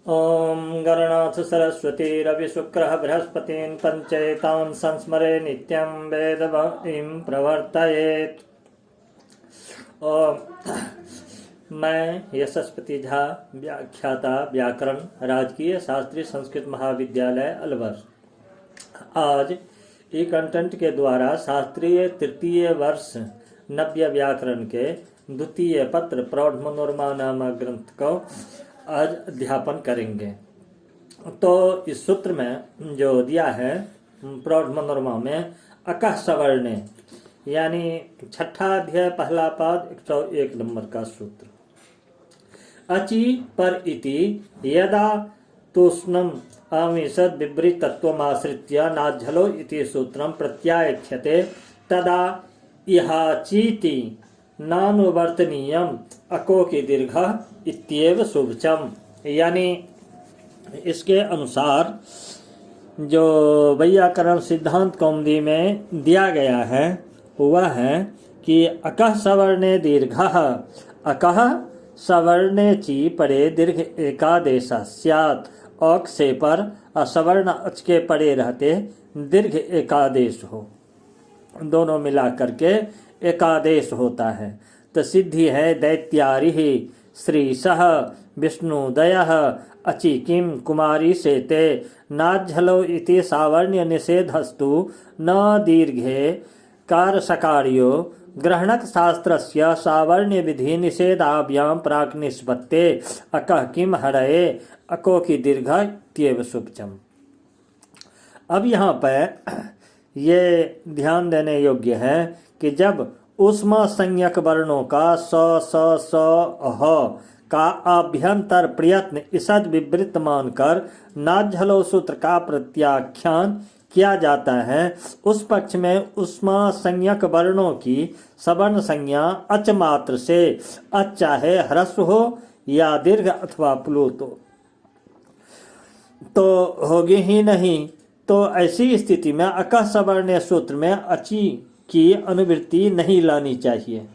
ओम गणनाथ सरस्वती रवि शुक्रः बृहस्पतिन् पंचेतान् संस्मरे नित्यं वेदवाणीं प्रवर्तयेत्। मैं यशस्पति झा, व्याख्याता व्याकरण, राजकीय शास्त्रीय संस्कृत महाविद्यालय अलवर। आज ई कंटेंट के द्वारा शास्त्रीय तृतीय वर्ष नव्य व्याकरण के द्वितीय पत्र प्रौढ़ मनोरमा नामक ग्रंथ को आज अध्यापन करेंगे। तो इस सूत्र में जो दिया है प्रौढ़ मनोरमा में अकः सवर्णे यानी छठा अध्याय पहला पाद 101 नंबर का सूत्र। अचि पर इति यदा तूष्णम आमिषद विवृतत्वमाश्रित्य नाझलो इति सूत्रम प्रत्यायच्छते तदा इहाचीति नानुवर्तनीयम अको की दीर्घ इत्येव शुभचम। यानी इसके अनुसार जो वैयाकरण सिद्धांत कौमुदी में दिया गया है वह है कि अकः सवर्णे दीर्घः अकः सवर्णे ची परे दीर्घ एकादेश स्यात्। औक से पर असवर्ण अच के परे रहते दीर्घ एकादेश हो, दोनों मिला करके एकादेश होता है। तो सिद्धि है दैत्यारि श्रीशः विष्णुदयः अचि किम कुमारी सेते नाझलो इति सावर्ण्य निषेधस्तु न दीर्घे कारसकार्यो ग्रहणक शास्त्रस्य सावर्ण्य विधि निषेधाभ्यां प्राक निष्पत्ते अकः किम हरये अको की दीर्घ इत्येव शुभचम। अब यहाँ पर ये ध्यान देने योग्य है कि जब उष्मा संज्ञक वर्णों का स ह का आभ्यंतर प्रयत्न इसद विवृत मानकर नाझलो सूत्र का प्रत्याख्यान किया जाता है, उस पक्ष में उष्मा संज्ञक वर्णों की सवर्ण संज्ञा अच मात्र से अच चाहे ह्रस्व हो या दीर्घ अथवा प्लुत हो तो होगी ही नहीं। तो ऐसी स्थिति में अकः सवर्ण्य सूत्र में अचि की अनुवृत्ति नहीं लानी चाहिए,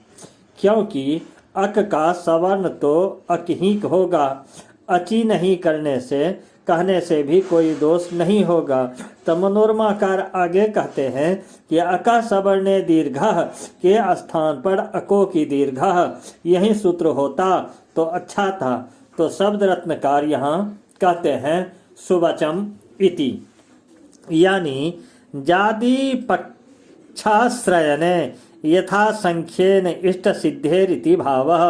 क्योंकि अक का सवर्ण तो अक ही होगा। अचि नहीं करने से कहने से भी कोई दोष नहीं होगा। तो मनोरमाकार आगे कहते हैं कि अकः सवर्णे दीर्घः के स्थान पर अको की दीर्घः यही सूत्र होता तो अच्छा था। तो शब्द रत्नकार यहाँ कहते हैं सुवचम इति, यानी जाति पक्षाश्रयने यथा संख्येन इष्ट सिद्धेरिति भावः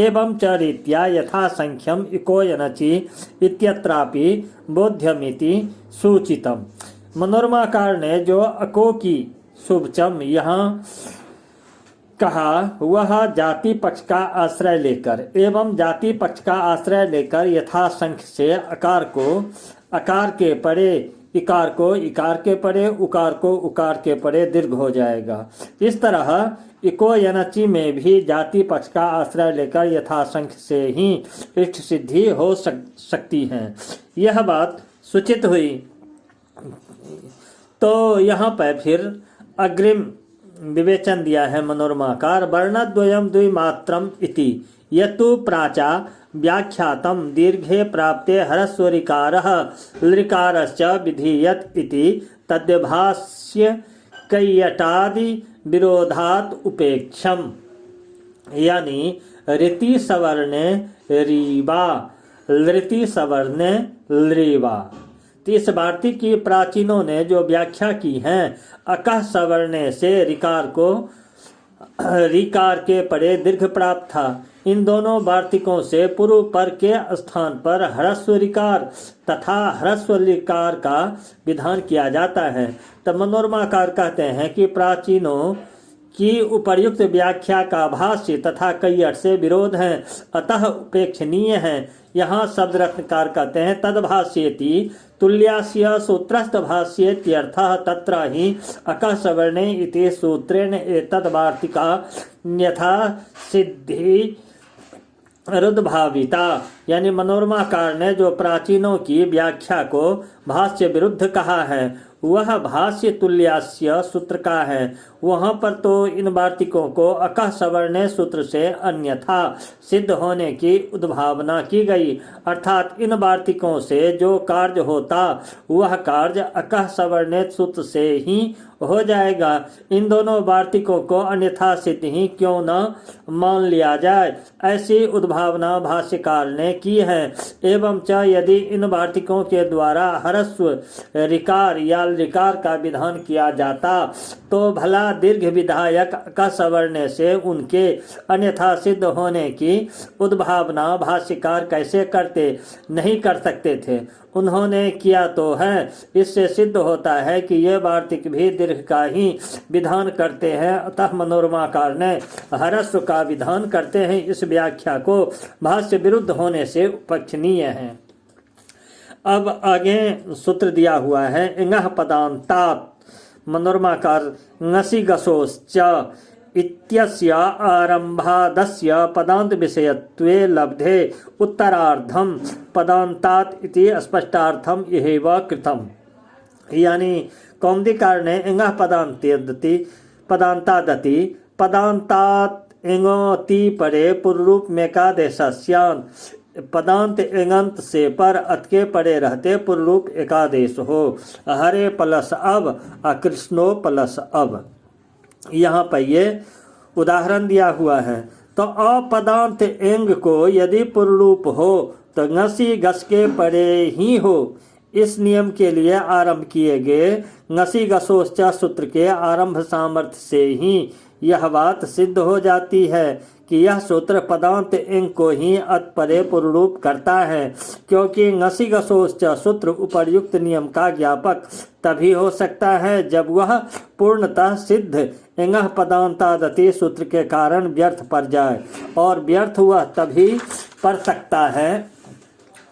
एवं च रीत्या यथा संख्यम इको यनचि इत्यत्रापि बोध्यमिति सूचितम। मनोरमाकार ने जो अको की शुभचम यहाँ कहा वह जाति पक्ष का आश्रय लेकर एवं जाति पक्ष का आश्रय लेकर यथा संख्य से अकार को अकार के परे, इकार को इकार के परे, उकार को उकार के परे दीर्घ हो जाएगा। इस तरह इको यनचि में भी जाति पक्ष का आश्रय लेकर यथासंख्य से ही इष्ट सिद्धि हो सकती है। यह बात सूचित हुई। तो यहाँ पर फिर अग्रिम विवेचन दिया है मनोरमाकार। वर्णद्वयम द्विमात्रम इति यतु प्राचा व्याख्यातम दीर्घे प्राप्ते ह्रस्वरिकारः लृकारश्च विधीयत इति तद्भाष्य कैयटादि विरोधात उपेक्षम। यानी ऋति सवर्णे रीवा लृति सवर्णे लृवा। इस भारती की प्राचीनों ने जो व्याख्या की है अकः सवर्णे से रिकार को रिकार के परे दीर्घ प्राप्त था। इन दोनों वार्तिकों से पूर्व पर के स्थान पर ह्रस्व रिकार तथा ह्रस्व लिकार का विधान किया जाता है। तब मनोरमाकार कहते हैं कि प्राचीनों की उपर्युक्त व्याख्या का भाष्य तथा कैयट से विरोध है, अतः उपेक्षणीय है। यहाँ शब्द रत्नकार कहते हैं तद्भाष्येति तुल्यास्य सूत्रस्थ भाष्येत्यर्थः तत्र हि अकः सवर्णे इति सूत्रेण एतद् वार्तिका यथा सिद्धि रुद्भाविता। यानी मनोरमाकार ने जो प्राचीनों की व्याख्या को भाष्य विरुद्ध कहा है वह भाष्य तुल्यास्य सूत्र का है। वहाँ पर तो इन वार्तिकों को अकः सवर्णे सूत्र से अन्यथा सिद्ध होने की उद्भावना की गई, अर्थात इन वार्तिकों से जो कार्य होता वह कार्य अकः सवर्णे सूत्र से ही हो जाएगा। इन दोनों वार्तिकों को अन्यथा सिद्ध ही क्यों न मान लिया जाए, ऐसी उद्भावना भाष्यकार ने की है। एवं च यदि इन वार्तिकों के द्वारा ह्रस्व ऋकार या ऋकार का विधान किया जाता तो भला दीर्घ विधायक का सवर्ण से उनके अन्यथा सिद्ध होने की उद्भावना भाष्यकार कैसे करते? नहीं कर सकते थे। उन्होंने किया तो है। इससे सिद्ध होता है कि ये वार्तिक भी दीर्घ का ही विधान करते हैं, अतः मनोरमाकार ने ह्रस्व का विधान करते हैं। इस व्याख्या को भाष्य विरुद्ध होने से उपक्षणीय है। अब आगे सूत्र दिया हुआ है, इंगः पदान्तात् मनोरमाकार ङसि गसोश्च इत्यस्य आरंभादस्य पदांत विषयत्वे लब्धे उत्तरार्धम पदांतात् इति स्पष्टार्थम इहेव कृतम्। यानी कौमुदीकार ने इंगः पदांतादति पदांतात् इंगोति परे पूर्वरूप में का देशस्यान पदांत एगंत से पर अत के पड़े रहते पूर्वरूप एकादेश हो। हरे प्लस अब अकृष्णो प्लस अब। यहाँ पर ये उदाहरण दिया हुआ है। तो अपदांत एंग को यदि पूर्वरूप हो तो ङसी गस के पड़े ही हो। इस नियम के लिए आरंभ किए गए ङसी गसोश्च सूत्र के आरंभ सामर्थ्य से ही यह बात सिद्ध हो जाती है कि यह सूत्र पदांत इंग को ही अतपरे पूर्वरूप करता है, क्योंकि ङसि गसोश्च सूत्र उपर्युक्त नियम का ज्ञापक तभी हो सकता है जब वह पूर्णतः सिद्ध इंगः पदांतादति सूत्र के कारण व्यर्थ पड़ जाए, और व्यर्थ वह तभी पड़ सकता है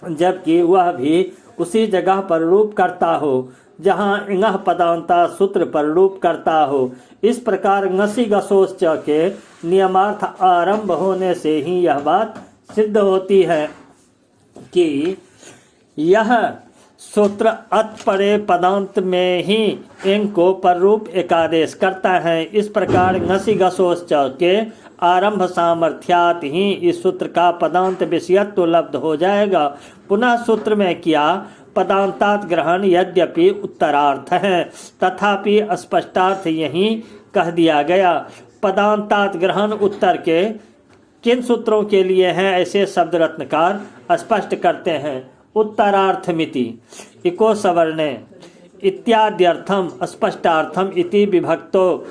जबकि वह भी उसी जगह पररूप करता हो जहाँ इंगः पदांता सूत्र पररूप करता हो। इस प्रकार ङसि गसोश्च के नियमार्थ आरंभ होने से ही यह बात सिद्ध होती है कि यह सूत्र अतपरे पदांत में ही इंग को पररूप एकादेश करता है। इस प्रकार ङसि गसोश्च के आरंभ सामर्थ्यात ही इस सूत्र का पदांत विषयत्व लब्ध हो जाएगा। पुनः सूत्र में किया पदांतात ग्रहण यद्यपि उत्तरार्थ है, तथापि स्पष्टार्थ यही कह दिया गया। पदांतात ग्रहण उत्तर के किन सूत्रों के लिए हैं, ऐसे शब्द रत्नकार स्पष्ट करते हैं। उत्तरार्थमिति इको सवर्णे इत्याद्यर्थम स्पष्टार्थम इति विभक्तो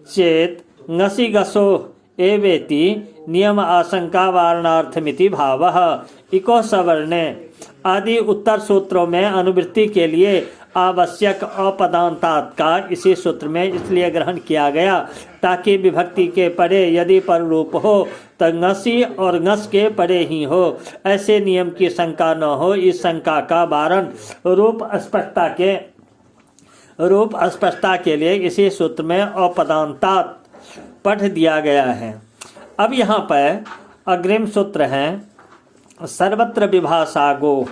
चेत ङसि गसो एवेति नियम आशंका वारणार्थमिति भावः। इको सवर्णे आदि उत्तर सूत्रों में अनुवृत्ति के लिए आवश्यक अपदांतात का इसी सूत्र में इसलिए ग्रहण किया गया ताकि विभक्ति के परे यदि पररूप हो तो ङसि और ङस के परे ही हो, ऐसे नियम की शंका न हो। इस शंका का वारण रूप अस्पष्टता के लिए इसी सूत्र में अपदांतात पढ़ दिया गया है। अब यहाँ पर अग्रिम सूत्र है सर्वत्र विभाषा गो।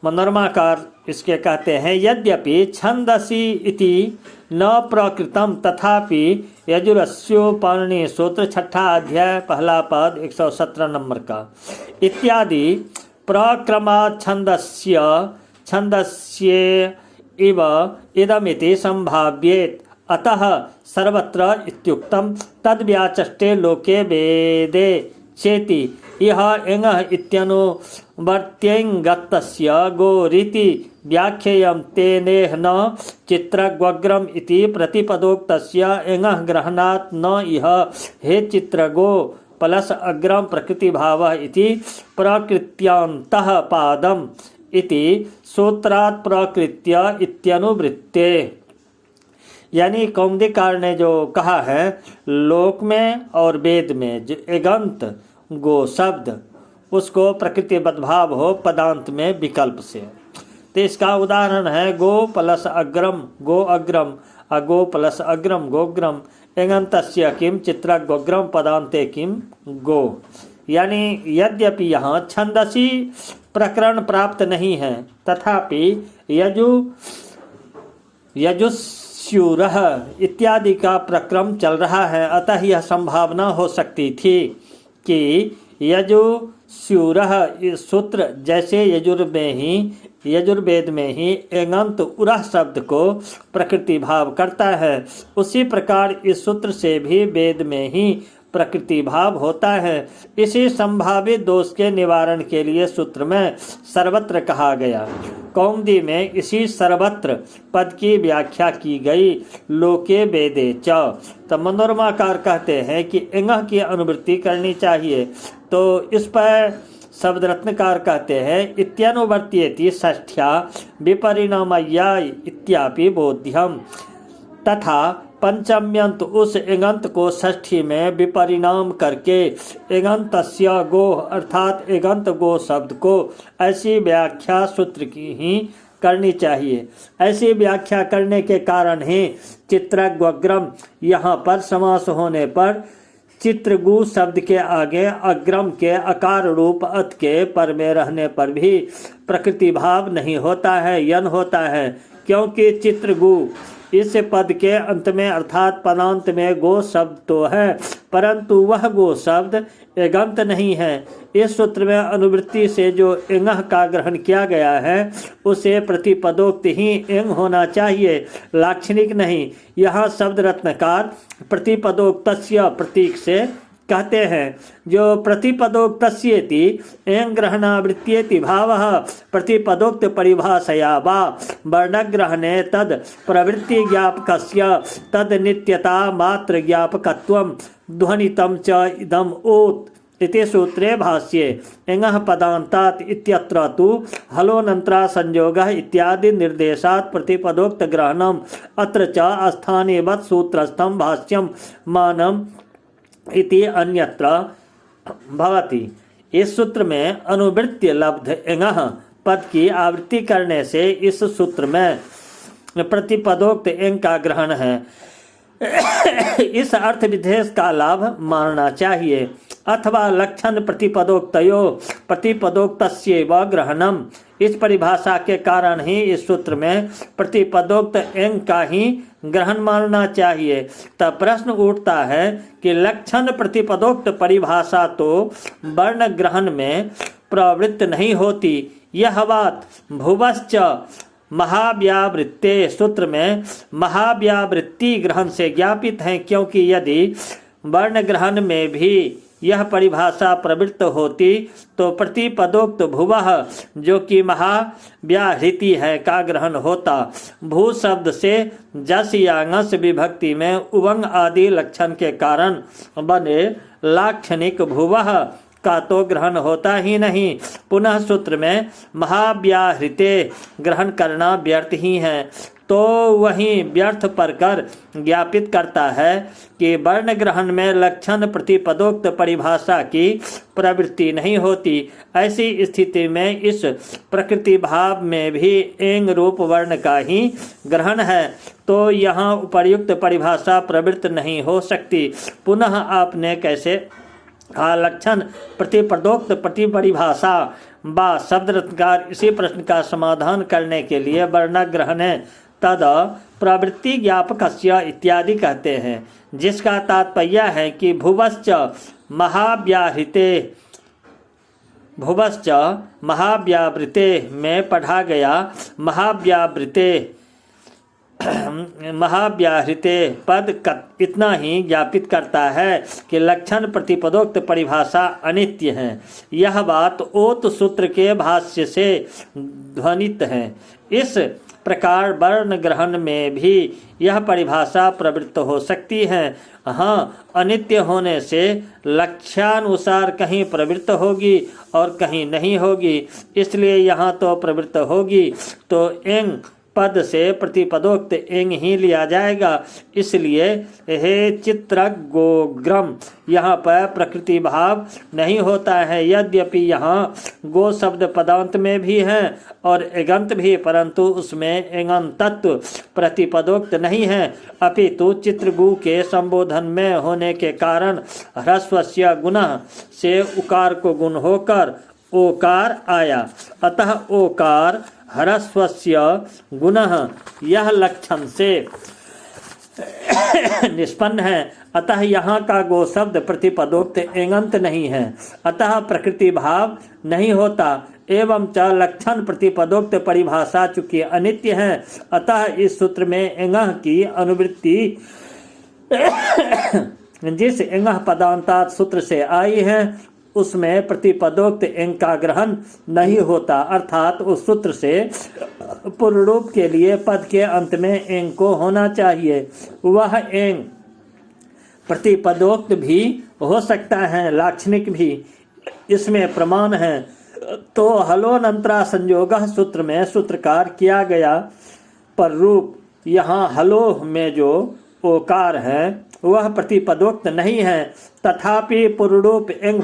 मनोरमाकार इसके कहते हैं, यद्यपि छंदसी इति न प्रकृतम तथापि यजुरस्योपनिषद सूत्र 6 अध्याय पहला पद 117 नंबर का इत्यादि प्रक्रमात् छंदस्य इव इदमिति संभाव्येत। अतः सर्वत्र इत्युक्तम तद्व्याचष्टे लोके वेदे चेति इह इंगः इत्यनुवर्त्यङ्गतस्य गोरीति व्याख्येयं तेनेह न चित्रग्वग्रम इति प्रतिपदोक्तस्य इंगः ग्रहणात् न इह हे चित्रगो प्लस अग्रम प्रकृति भावः इति प्रकृत्यान्तः पादम इति सूत्रात् प्रकृत्य इत्यनुवृत्ते। यानी कौमुदीकार ने जो कहा है लोक में और वेद में जो एगंत गो शब्द उसको प्रकृति बदभाव हो पदांत में विकल्प से, तो इसका उदाहरण है गो प्लस अग्रम गो अग्रम अगो प्लस अग्रम गोग्रम एगंतस्य किम चित्र गोग्रम पदांते किम गो। यानी यद्यपि यहाँ छंदसी प्रकरण प्राप्त नहीं है तथापि यजु यजुस्यूरः इत्यादि का प्रक्रम चल रहा है, अतः यह संभावना हो सकती थी कि यजुस्यूरः इस सूत्र जैसे यजुर्वेद में ही एंगंत उरह शब्द को प्रकृति भाव करता है, उसी प्रकार इस सूत्र से भी वेद में ही प्रकृति भाव होता है। इसी संभावित दोष के निवारण के लिए सूत्र में सर्वत्र कहा गया। कौमुदी में इसी सर्वत्र पद की व्याख्या की गई। लोके वेदे च। तो मनोरमाकार कहते हैं कि इंगह की अनुवृत्ति करनी चाहिए। तो इस पर शब्द रत्नकार कहते हैं इत्यनुवर्त्येति षष्ठ्या विपरिणामय्या इत्यापि बोध्यम। तथा पंचम्यंत उस एगंत को षष्ठी में विपरिणाम करके एगंतस्य गो अर्थात एगंत गो शब्द को ऐसी व्याख्या सूत्र की ही करनी चाहिए। ऐसी व्याख्या करने के कारण ही चित्रग्वग्रम यहाँ पर समास होने पर चित्रगु शब्द के आगे अग्रम के अकार रूप अत के पर में रहने पर भी प्रकृति भाव नहीं होता है, यन होता है, क्योंकि चित्रगु इस पद के अंत में अर्थात पदांत में गो शब्द तो है, परंतु वह गो शब्द एगंत नहीं है। इस सूत्र में अनुवृत्ति से जो इंगह का ग्रहण किया गया है उसे प्रतिपदोक्त ही इंग होना चाहिए, लाक्षणिक नहीं। यहाँ शब्द रत्नकार प्रतिपदोक्तस्य प्रतीक से कहते हैं। जो प्रतिपदोक्तस्येति एं ग्रहणावृत्त्येति भावः प्रतिपदोक्त परिभाषया वा वर्णग्रहणे तद प्रवृत्ति ज्ञापकस्य तद नित्यता मात्र ज्ञापकत्वं ध्वनितं च इदम् ओत् इति सूत्रे भाष्ये एंगः पदान्तात् इत्यत्र तु हलोनन्तरा संयोगः इत्यादि निर्देशात् प्रतिपदोक्त ग्रहणम् अत्र च अस्थानेवत् सूत्रस्थं भाष्यं मानम् इति अन्यत्र भवति। इस सूत्र में अनुवृत्ति लब्ध एंगः पद की आवृत्ति करने से इस सूत्र में प्रतिपदोक्त एंग का ग्रहण है। इस अर्थ विशेष का लाभ मानना चाहिए। अथवा लक्षण प्रतिपदोक्तयो प्रतिपदोक्तस्यैव ग्रहणम। इस परिभाषा के कारण ही इस सूत्र में प्रतिपदोक्त एंग का ही ग्रहण मानना चाहिए। तब प्रश्न उठता है कि लक्षण प्रतिपदोक्त परिभाषा तो वर्ण ग्रहण में प्रवृत्त नहीं होती। यह बात भुवश्च महाव्यावृत्ते सूत्र में महाव्यावृत्ति ग्रहण से ज्ञापित है, क्योंकि यदि वर्ण ग्रहण में भी यह परिभाषा प्रवृत्त होती तो प्रतिपदोक्त भुवः जो कि महाव्याहृति है का ग्रहण होता। भू शब्द से जस या ngस विभक्ति में उवंग आदि लक्षण के कारण बने लाक्षणिक भुवः का तो ग्रहण होता ही नहीं। पुनः सूत्र में महाव्याहृते ग्रहण करना व्यर्थ ही है। तो वही व्यर्थ पर कर ज्ञापित करता है कि वर्ण ग्रहण में लक्षण प्रतिपदोक्त परिभाषा की प्रवृत्ति नहीं होती। ऐसी स्थिति में इस प्रकृति भाव में भी एंग रूप वर्ण का ही ग्रहण है, तो यहाँ उपर्युक्त परिभाषा प्रवृत्त नहीं हो सकती। पुनः आपने कैसे लक्षण प्रतिपदोक्त प्रतिपरिभाषा बा शब्द रत्नकार इसी प्रश्न का समाधान करने के लिए वर्णग्रहण तद प्रवृत्ति ज्ञापकस्य इत्यादि कहते हैं, जिसका तात्पर्य है कि भुवश्च महाव्यावृते में पढ़ा गया महाव्याहृते पद इतना ही ज्ञापित करता है कि लक्षण प्रतिपदोक्त परिभाषा अनित्य है। यह बात ओत सूत्र के भाष्य से ध्वनित है। इस प्रकार वर्ण ग्रहण में भी यह परिभाषा प्रवृत्त हो सकती है। हाँ, अनित्य होने से लक्ष्यानुसार कहीं प्रवृत्त होगी और कहीं नहीं होगी, इसलिए यहाँ तो प्रवृत्त होगी तो एंग पद से प्रतिपदोक्त एंग ही लिया जाएगा। इसलिए हे चित्रगोग्रम यहाँ पर प्रकृति भाव नहीं होता है। यद्यपि यहाँ गो शब्द पदांत में भी है और एगंत भी, परंतु उसमें एगंतत्व प्रतिपदोक्त नहीं है, अपितु चित्रगु के संबोधन में होने के कारण ह्रस्वस्य गुणः से उकार को गुण होकर ओकार आया। अतः ओकार ह्रस्वस्य गुणः यह लक्षण से निष्पन्न है। अतः यहाँ का गो शब्द प्रतिपदोक्त एंगंत नहीं है, अतः प्रकृति भाव नहीं होता। एवं च लक्षण प्रतिपदोक्त परिभाषा चूंकि अनित्य है, अतः इस सूत्र में एंगह की अनुवृत्ति जिस एंगह पदांतात सूत्र से आई है उसमें प्रतिपदोक्त एंग का ग्रहण नहीं होता, अर्थात उस सूत्र से पूर्व रूप के लिए पद के अंत में एंग को होना चाहिए। वह एंग प्रतिपदोक्त भी हो सकता है, लाक्षणिक भी इसमें प्रमाण है। तो हलोनंतरा संयोगः सूत्र में सूत्रकार किया गया पर रूप यहाँ हलो में जो ओकार है वह प्रतिपदोक्त नहीं है, तथापि पूर्वरूप एंग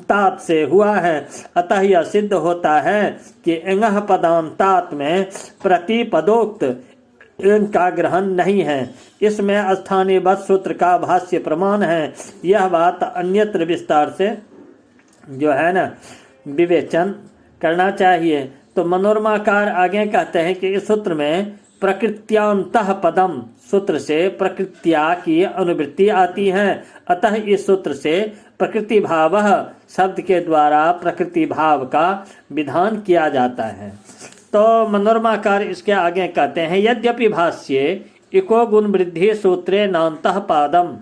तात से हुआ है। अतः यह सिद्ध होता है कि एंगह पदांतात में प्रतिपदोक्त एंग का ग्रहण नहीं है। इसमें स्थानीय बद्ध सूत्र का भाष्य प्रमाण है। यह बात अन्यत्र विस्तार से जो है ना विवेचन करना चाहिए। तो मनोरमाकार आगे कहते हैं कि इस सूत्र में प्रकृत्यांतः पदम सूत्र से प्रकृत्या की अनुवृत्ति आती है। अतः इस सूत्र से प्रकृति भाव शब्द के द्वारा प्रकृति भाव का विधान किया जाता है। तो मनोरमाकार इसके आगे कहते हैं यद्यपि भाष्ये इको गुण वृद्धि सूत्रे नान्तः पादम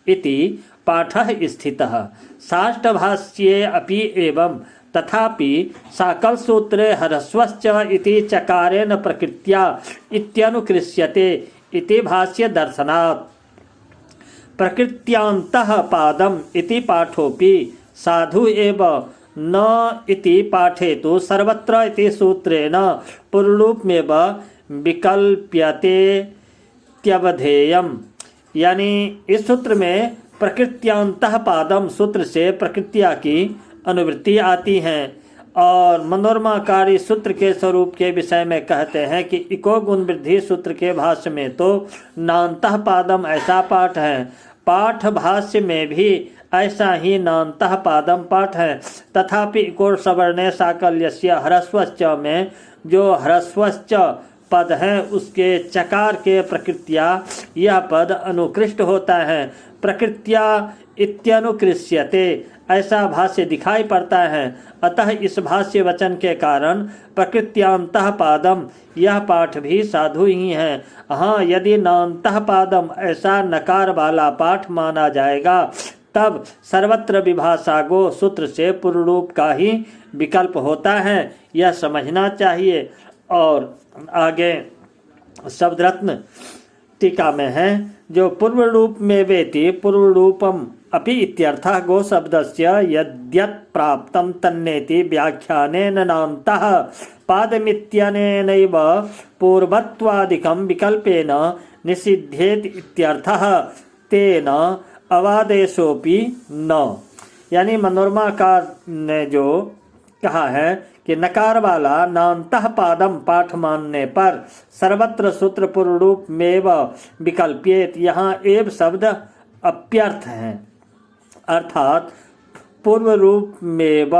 इति पाठः स्थितः साष्टभाष्ये अपि एवं तथापि साकल सूत्रे ह्रस्वश्च इति चकारेण प्रकृत्या इत्यनुकृष्यते इति भाष्य दर्शनात् प्रकृत्यांतः पादम इति पाठोपि साधु एव न इति पाठे तो सर्वत्र इति सूत्रेण पूर्वरूपमेव विकल्प्यते त्यवधेयम्। यानी इस सूत्र में प्रकृत्यांतः पादम सूत्र से प्रकृतिया की अनुवृत्ति आती है और मनोरमाकारी सूत्र के स्वरूप के विषय में कहते हैं कि इको गुण वृद्धि सूत्र के भाष्य में तो नान्तः पादम ऐसा पाठ है, पाठ भाष्य में भी ऐसा ही नान्तः पादम पाठ है। तथापि इको सवर्णे साकल्यस्य ह्रस्वश्च में जो ह्रस्वश्च पद है उसके चकार के प्रकृत्या यह पद अनुकृष्ट होता है। प्रकृत्या इत्यनुकृष्यते ऐसा भाष्य दिखाई पड़ता है। अतः इस भाष्य वचन के कारण प्रकृत्यांतः पादम यह पाठ भी साधु ही है। हाँ, यदि नान्तः पादम ऐसा नकार वाला पाठ माना जाएगा तब सर्वत्र विभाषा गो सूत्र से पूर्व रूप का ही विकल्प होता है, यह समझना चाहिए। और आगे शब्द रत्न टीका में है जो पूर्व रूप में वेति पूर्व रूपम अपि इत्यर्थः गो शब्दस्य यद्यत् प्राप्तं तन्नेति व्याख्यानेन नान्तः पादमित्यनेनैव पूर्वत्वादिकं विकल्पेन निषिध्येत इत्यर्थः तेन अवादेशोपि न। यानी मनोरमाकार ने जो कहा है कि नकार वाला नान्तः पादम पाठ मानने पर सर्वत्र सूत्र पूर्व रूप मेव विकल्प्येत, यहाँ एव शब्द अप्यर्थ है, अर्थात पूर्व रूप मेव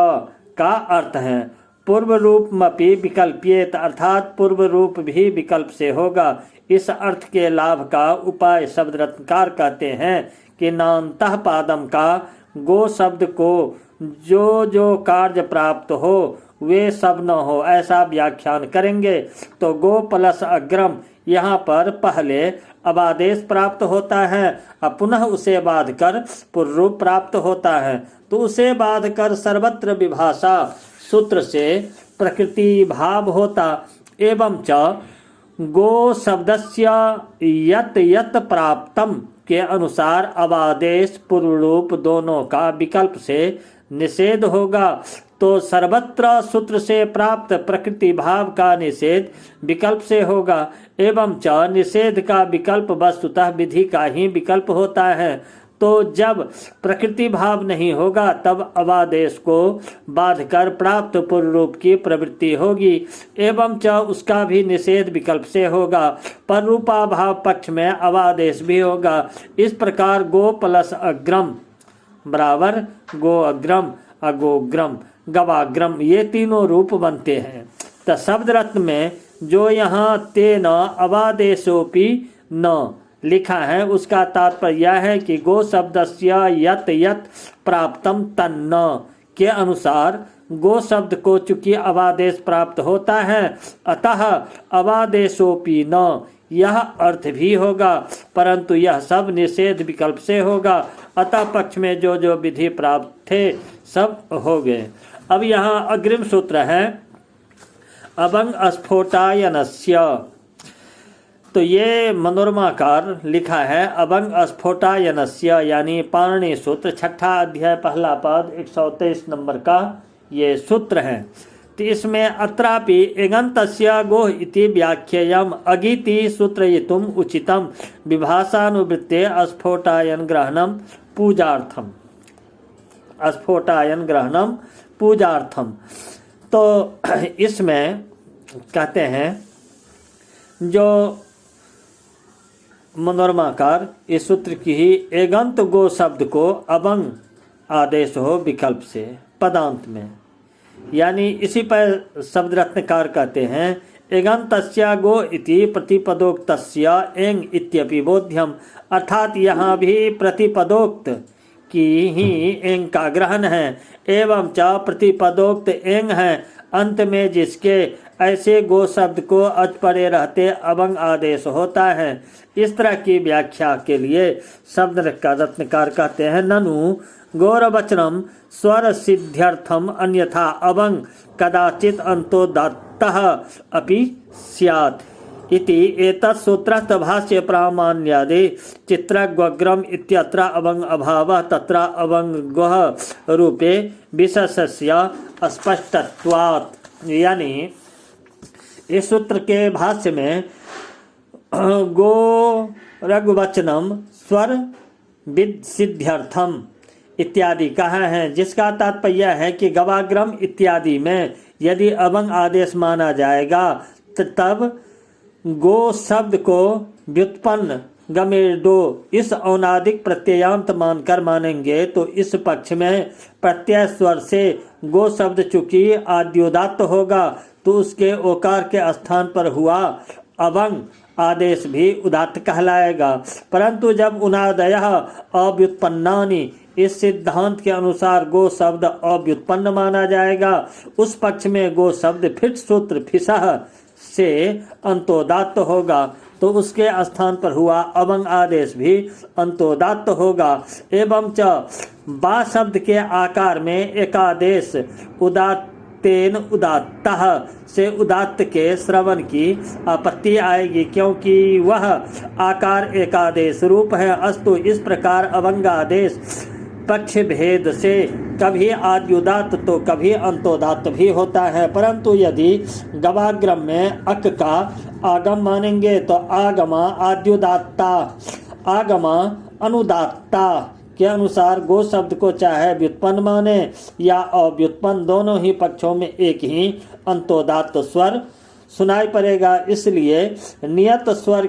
का अर्थ है पूर्व रूप मपि विकल्प्येत, अर्थात पूर्व रूप भी विकल्प से होगा। इस अर्थ के लाभ का उपाय शब्द रत्नकार कहते हैं कि नान्तः पादम का गो शब्द को जो जो कार्य प्राप्त हो वे सब न हो ऐसा व्याख्यान करेंगे। तो गो प्लस अग्रम यहाँ पर पहले अबादेश प्राप्त होता है और पुनः उसे बाध कर पूर्वरूप प्राप्त होता है। तो उसे बाध कर सर्वत्र विभाषा सूत्र से प्रकृति भाव होता। एवं च गो शब्दस्य यत यत प्राप्तम के अनुसार अबादेश पूर्वरूप दोनों का विकल्प से निषेध होगा। तो सर्वत्र सूत्र से प्राप्त प्रकृति भाव का निषेध विकल्प से होगा। एवं च निषेध का विकल्प वस्तुतः विधि का ही विकल्प होता है। तो जब प्रकृति भाव नहीं होगा तब अवादेश को बाध कर प्राप्त पूर्व रूप की प्रवृत्ति होगी। एवं च उसका भी निषेध विकल्प से होगा, पर रूपा भाव पक्ष में अवादेश भी होगा। इस प्रकार गो प्लस अग्रम बराबर गो अग्रम अगोग्रम गवाग्रम, ये तीनों रूप बनते हैं। तो शब्द रत्न में जो यहाँ तेन अवादेशोपि न लिखा है उसका तात्पर्य यह है कि गो शब्दस्य यत यत प्राप्तम तन्न के अनुसार गो शब्द को चूंकि अवादेश प्राप्त होता है, अतः अवादेशोपि न यह अर्थ भी होगा, परंतु यह सब निषेध विकल्प से होगा। अतः पक्ष में जो जो विधि प्राप्त थे सब हो गए। अब यहाँ अग्रिम सूत्र है अभंग स्फोटायनस्य। तो ये मनोरमाकार लिखा है अभंग स्फोटायनस्य यानी पाणिनि सूत्र, छठा अध्याय पहला पद 123 नंबर का ये सूत्र है। तो इसमें अत्रापि एगन्तस्य गोः इति व्याख्येयम् अगिति सूत्रयितुम् उचितम् विभाषानुवृत्ते स्फोटायन ग्रहणम पूजार्थम, स्फोटायन ग्रहणम पूजार्थम। तो इसमें कहते हैं जो मनोरमाकार इस सूत्र की ही एगंत गो शब्द को अभंग आदेश हो विकल्प से पदांत में, यानी इसी पर शब्द रत्नकार कहते हैं एगन्तस्य गो इति प्रतिपदोक्तस्य एंग इत्यपि बोध्यम, अर्थात यहाँ भी प्रतिपदोक्त की ही एंग का ग्रहण है एवं च प्रतिपदोक्त एंग है अंत में जिसके ऐसे गो शब्द को अच परे रहते अभंग आदेश होता है। इस तरह की व्याख्या के लिए शब्द रत्नकार कहते हैं ननु गौरवचनम स्वर सिद्ध्यर्थम अन्यथा अभंग कदाचित अंतोदात्तः अपि स्यात् इति एतत् सूत्रस्थ भाष्य प्रामाण्यादि चित्रग्वग्रम इत्यत्र अभंग अभावः तत्र अभंगः रूपे विशेषस्य स्पष्टत्वात्। यानी इस सूत्र के भाष्य में गो रघुवचनम स्वर विद सिद्ध्यर्थम इत्यादि कहा है, जिसका तात्पर्य है कि गवाग्रम इत्यादि में यदि अभंग आदेश माना जाएगा तब गो शब्द को व्युत्पन्न गमेडो इस औनादिक प्रत्ययांत मानकर मानेंगे तो इस पक्ष में प्रत्यय स्वर से गो शब्द चूंकि आद्योदात्त होगा तो उसके ओकार के स्थान पर हुआ अभंग आदेश भी उदात्त कहलाएगा। परंतु जब उनादयः अव्युत्पन्नानि इस सिद्धांत के अनुसार गो शब्द अव्युत्पन्न माना जाएगा, उस पक्ष में गो शब्द फिट सूत्र फिसह से अंतोदात्त होगा तो उसके स्थान पर हुआ अभंग आदेश भी अंतोदात्त होगा। एवं च बा शब्द के आकार में एकादेश उदात्तेन उदात्तः से उदात्त के श्रवण की आपत्ति आएगी, क्योंकि वह आकार एकादेश रूप है। अस्तु इस प्रकार अभंग आदेश पक्ष भेद से कभी आद्युदात्त तो कभी अंतोदात्त भी होता है। परंतु यदि गवाग्रम में अक का आगम मानेंगे तो आगमा आद्युदात्ता आगमा अनुदात्ता के अनुसार गो शब्द को चाहे व्युत्पन्न माने या अव्युत्पन्न, दोनों ही पक्षों में एक ही अंतोदात्त स्वर सुनाई पड़ेगा। इसलिए नियत स्वर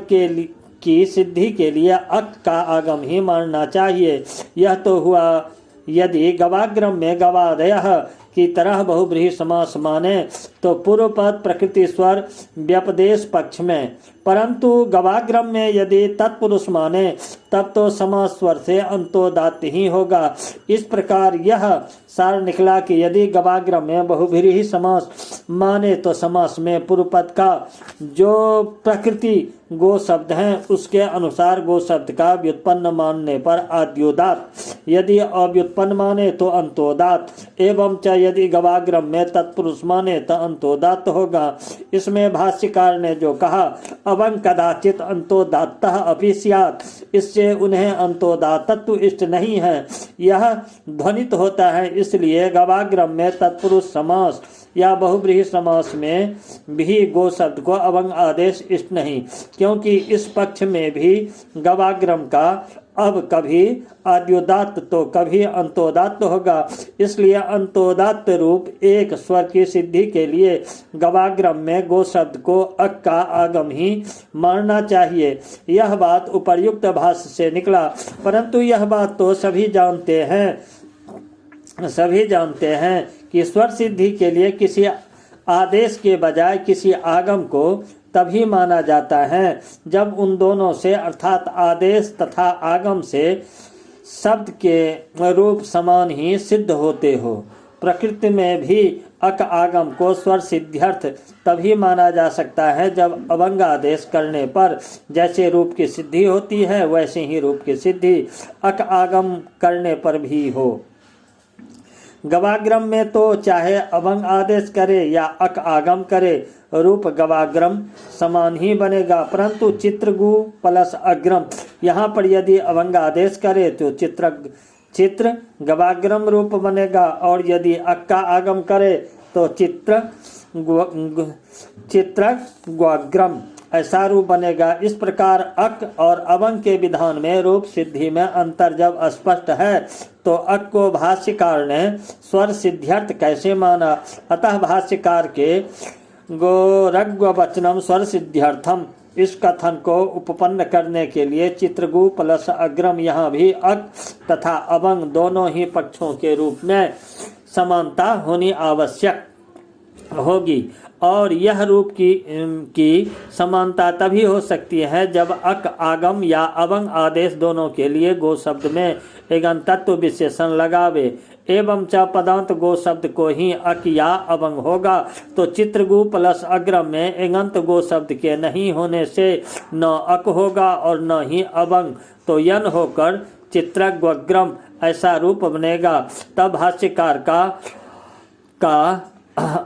की सिद्धि के लिए अक का आगम ही मानना चाहिए। यह तो हुआ यदि गवाग्रम में गवादयः की तरह बहुब्रीहि समास माने तो पूर्व पद प्रकृति स्वर व्यपदेश पक्ष में, परंतु गवाग्रम में यदि तत्पुरुष माने तब तो समास स्वर से अंतोदात्त ही होगा। इस प्रकार यह सार निकला कि यदि गवाग्रम में बहुब्रीहि समास माने तो समास में पूर्व पद का जो प्रकृति गो शब्द हैं उसके अनुसार गो शब्द का व्युत्पन्न मानने पर आद्योदात्त, यदि अव्युत्पन्न माने तो अंतोदात्त। एवं च यदि गवाग्रम में तत्पुरुष माने तो अंतोदात्त होगा। इसमें भाष्यकार ने जो कहा अभंग कदाचित अंतोदात्तः अपि स्यात्, इससे उन्हें अंतोदात्तत्व इष्ट नहीं है, यह ध्वनित होता है। इसलिए गवाग्रम में तत्पुरुष समास या बहुब्रीहि समास में भी गो शब्द को अभंग आदेश इष्ट नहीं, क्योंकि इस पक्ष में भी गवाग्रम का अब कभी आद्योदात्त तो कभी अंतोदात्त होगा। इसलिए अंतोदात्त रूप एक स्वर की सिद्धि के लिए गवाग्रम में गो शब्द को अक का आगम ही मानना चाहिए। यह बात उपर्युक्त भाष्य से निकला, परंतु यह बात तो सभी जानते हैं कि स्वर सिद्धि के लिए किसी आदेश के बजाय किसी आगम को तभी माना जाता है जब उन दोनों से अर्थात आदेश तथा आगम से शब्द के रूप समान ही सिद्ध होते हो। प्रकृति में भी अक आगम को स्वर सिद्ध्यर्थ तभी माना जा सकता है जब अभंग आदेश करने पर जैसे रूप की सिद्धि होती है वैसे ही रूप की सिद्धि अक आगम करने पर भी हो। गवाग्रम में तो चाहे अभंग आदेश करे या अक आगम करे रूप गवाग्रम समान ही बनेगा, परंतु चित्रगु प्लस अग्रम यहाँ पर यदि अभंग आदेश करे तो चित्र गवाग्रम रूप बनेगा और यदि अक का आगम करे तो चित्र ग्वाग्रम ऐसा रूप बनेगा। इस प्रकार अक और अभंग के विधान में रूप सिद्धि में अंतर जब स्पष्ट है तो अक को भाष्यकार ने स्वर सिद्ध्यर्थ कैसे माना। अतः भाष्यकार के गोरग्वचनम स्वर सिद्ध्यर्थम इस कथन को उपपन्न करने के लिए चित्रगु प्लस अग्रम यहाँ भी अक तथा अभंग दोनों ही पक्षों के रूप में समानता होनी आवश्यक होगी और यह रूप की समानता तभी हो सकती है जब अक आगम या अभंग आदेश दोनों के लिए गो शब्द में एगन तत्व विशेषण लगावे एवं च पदांत गो शब्द को ही अक या अभंग होगा तो चित्रगु प्लस अग्रम में एगंत गो शब्द के नहीं होने से न अक होगा और न ही अभंग तो यन होकर चित्रग्वग्रम ऐसा रूप बनेगा। तब भाष्यकार का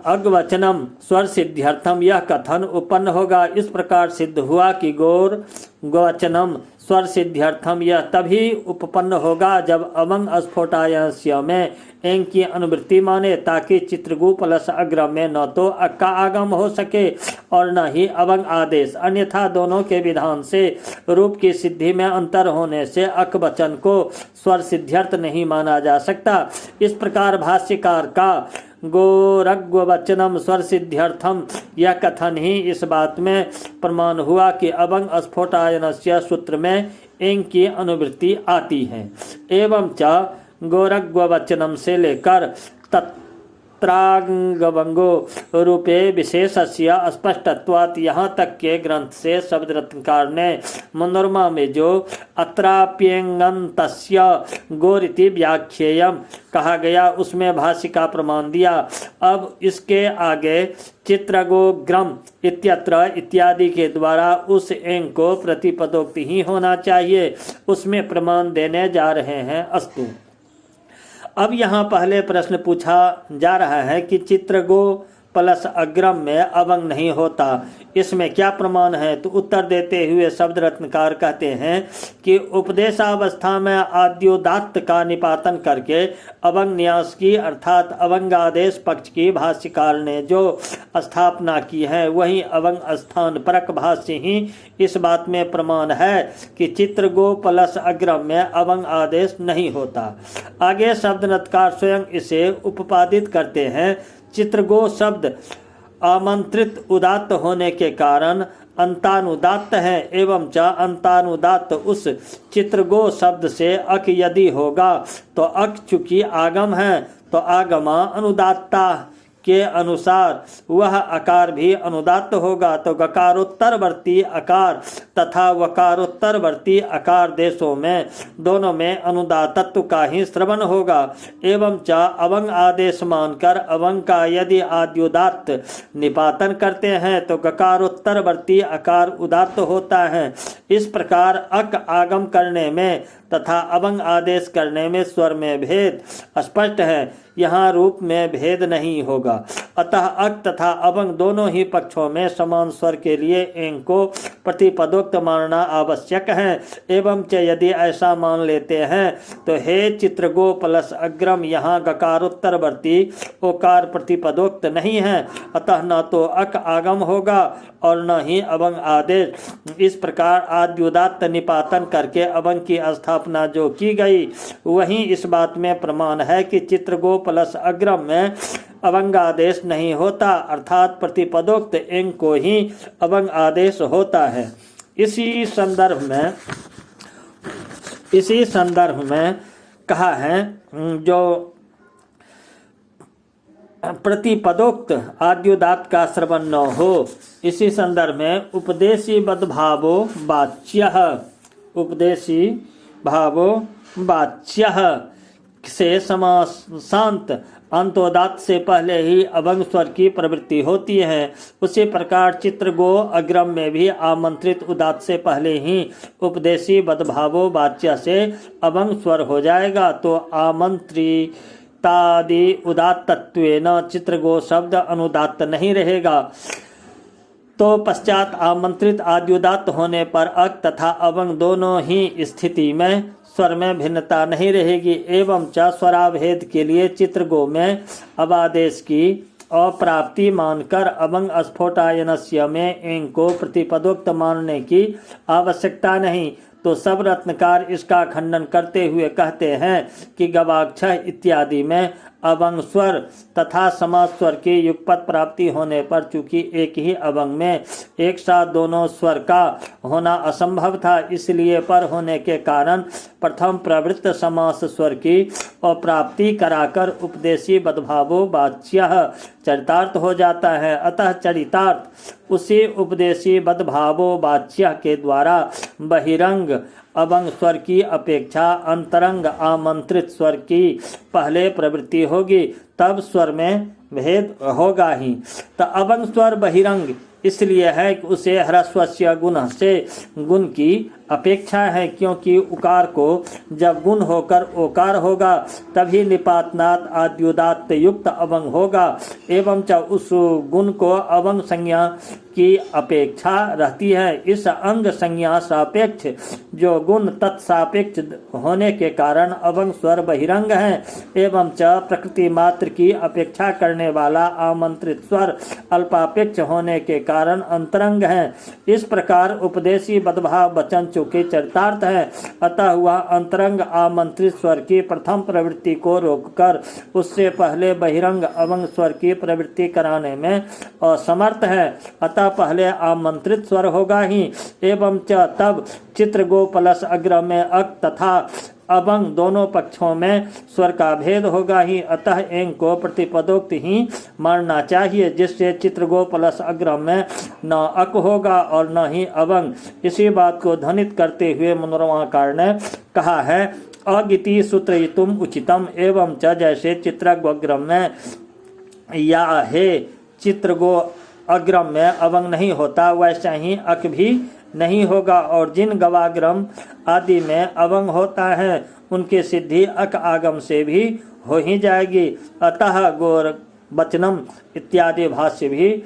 अग्वचनम स्वर सिद्ध्यर्थम यह कथन उत्पन्न होगा। इस प्रकार सिद्ध हुआ कि गोवचनम स्वर सिद्ध्यर्थम यह तभी उपपन्न होगा जब अभंग स्फोटायस्य में एंग की अनुवृत्ति माने ताकि चित्रगु प्लस अग्रम में न तो अक का आगम हो सके और न ही अभंग आदेश, अन्यथा दोनों के विधान से रूप की सिद्धि में अंतर होने से अक वचन को स्वर सिद्ध्यर्थ नहीं माना जा सकता। इस प्रकार भाष्यकार का गोरग्वचनम स्वर सिद्ध्यर्थम यह कथन ही इस बात में प्रमाण हुआ कि अभंग स्फोटायनस्य सूत्र में एंग की अनुवृत्ति आती है। एवं च गोरग्वचनम से लेकर तत्रांगभंगो रूपे विशेषस्य स्पष्टत्वात् यहाँ तक के ग्रंथ से शब्द रत्नकार ने मनोरमा में जो अत्राप्यंगन्तस्य गोरिति व्याख्येयम कहा गया उसमें भाष्य का प्रमाण दिया। अब इसके आगे चित्रगोग्रम इत्यत्र इत्यादि के द्वारा उस एंग को प्रतिपदोक्त ही होना चाहिए उसमें प्रमाण देने जा रहे हैं। अस्तु। अब यहाँ पहले प्रश्न पूछा जा रहा है कि चित्रगो प्लस अग्रम में अभंग नहीं होता, इसमें क्या प्रमाण है? तो उत्तर देते हुए शब्द रत्नकार कहते हैं कि उपदेशावस्था में आद्योदात्त का निपातन करके अभंग न्यास की अर्थात अभंगादेश पक्ष की भाष्यकार ने जो स्थापना की है वही अभंग स्थान परक भाष्य ही इस बात में प्रमाण है कि चित्रगो प्लस अग्रम में अभंग आदेश नहीं होता। आगे शब्द रत्नकार स्वयं इसे उपपादित करते हैं। चित्रगो शब्द आमंत्रित उदात्त होने के कारण अंतानुदात्त है एवं च अंतानुदात्त उस चित्रगो शब्द से अक यदि होगा तो अक चूंकि आगम है तो आगमा अनुदात्ता के अनुसार वह आकार भी अनुदात्त होगा तो गकारोत्तरवर्ती आकार तथा वकारोत्तरवर्ती आकार देशों में दोनों में अनुदातत्व का ही श्रवण होगा। एवं च अभंग आदेश मानकर अभंग का यदि आद्योदात्त निपातन करते हैं तो गकारोत्तरवर्ती आकार उदात्त होता है। इस प्रकार अक आगम करने में तथा अभंग आदेश करने में स्वर में भेद स्पष्ट है, यहाँ रूप में भेद नहीं होगा। अतः अक तथा अभंग दोनों ही पक्षों में समान स्वर के लिए एंग को प्रतिपदोक्त मानना आवश्यक है। एवं च यदि ऐसा मान लेते हैं तो हे चित्रगो प्लस अग्रम यहाँ गकारोत्तरवर्ती ओकार प्रतिपदोक्त नहीं है, अतः न तो अक आगम होगा और न ही अभंग आदेश। इस प्रकार आद्योदात्त निपातन करके अभंग की स्थापना जो की गई वही इस बात में प्रमाण है कि चित्रगो प्लस अग्रम में अभंग आदेश नहीं होता, अर्थात प्रतिपदोक्त एंग को ही अभंग आदेश होता है। इसी संदर्भ में कहा है जो प्रतिपदोक्त आद्युदात का श्रवण न हो। इसी संदर्भ में उपदेशी बद्भावो वाच्यः, उपदेशी भावो वाच्यः से समासांत अंतोदात से पहले ही अभंग स्वर की प्रवृत्ति होती है। उसी प्रकार चित्रगो अग्रम में भी आमंत्रित उदात से पहले ही उपदेशी बद्भावो वाच्य से अभंग स्वर हो जाएगा। तो आमंत्रितादि उदात तत्वेन चित्रगो शब्द अनुदात नहीं रहेगा। तो पश्चात आमंत्रित आद्युदात होने पर अक तथा अभंग दोनों ही स्थिति में स्वर में भिन्नता नहीं रहेगी। एवं च स्वराभेद के लिए चित्रगो में अबादेश की अप्राप्ति मानकर अभंग स्फोटायनस्य में एंग को प्रतिपदोक्त मानने की आवश्यकता नहीं। तो सब रत्नकार इसका खंडन करते हुए कहते हैं कि गवाक्षय इत्यादि में अभंग स्वर तथा समास स्वर की युगपत प्राप्ति होने पर चूंकि एक ही अभंग में एक साथ दोनों स्वर का होना असंभव था, इसलिए पर होने के कारण प्रथम प्रवृत्त समास स्वर की अप्राप्ति कराकर उपदेशी बद्भावो वाच्यः चरितार्थ हो जाता है। अतः चरितार्थ उसी उपदेशी बद्भावो वाच्य के द्वारा बहिरंग अभंग स्वर की अपेक्षा अंतरंग आमंत्रित स्वर की पहले प्रवृत्ति होगी, तब स्वर में भेद होगा ही। तो अभंग स्वर बहिरंग इसलिए है कि उसे ह्रस्वस्य गुण से गुण की अपेक्षा है, क्योंकि उकार को जब गुण होकर ओकार होगा तभी निपातनात् आद्युदात युक्त अभंग होगा। एवं च उस गुण को अभंग संज्ञा की अपेक्षा रहती है। इस अंग संज्ञा सापेक्ष जो गुण तत्सापेक्ष होने के कारण अभंग स्वर बहिरंग है। एवं च प्रकृति मात्र की अपेक्षा करने वाला आमंत्रित स्वर अल्पापेक्ष होने के कारण अंतरंग है। इस प्रकार उपदेशी बद्भाव वचन चूंकि चरितार्थ है, अतः हुआ अंतरंग आमंत्रित स्वर की प्रथम प्रवृत्ति को रोककर उससे पहले बहिरंग अभंग स्वर की प्रवृत्ति कराने में असमर्थ है। अतः पहले आमंत्रित स्वर होगा ही। एवं च तब चित्रगो प्लस अग्र में अक तथा अभंग दोनों पक्षों में स्वर का भेद होगा ही। अतः एंग को प्रतिपदोक्त ही मानना चाहिए, जिससे चित्रगो प्लस अग्र में न अक होगा और न ही अभंग। इसी बात को ध्वनित करते हुए मनोरमाकार ने कहा है अगिति सूत्रयितुम उचितम। एवं च जैसे चित्रगोग्रम में या हे चित्रगो अग्रम में अभंग नहीं होता, वैसा ही अक भी नहीं होगा। और जिन गवाग्रम आदि में अभंग होता है उनकी सिद्धि अक आगम से भी हो ही जाएगी। अतः गोर वचनम इत्यादि भाष्य भी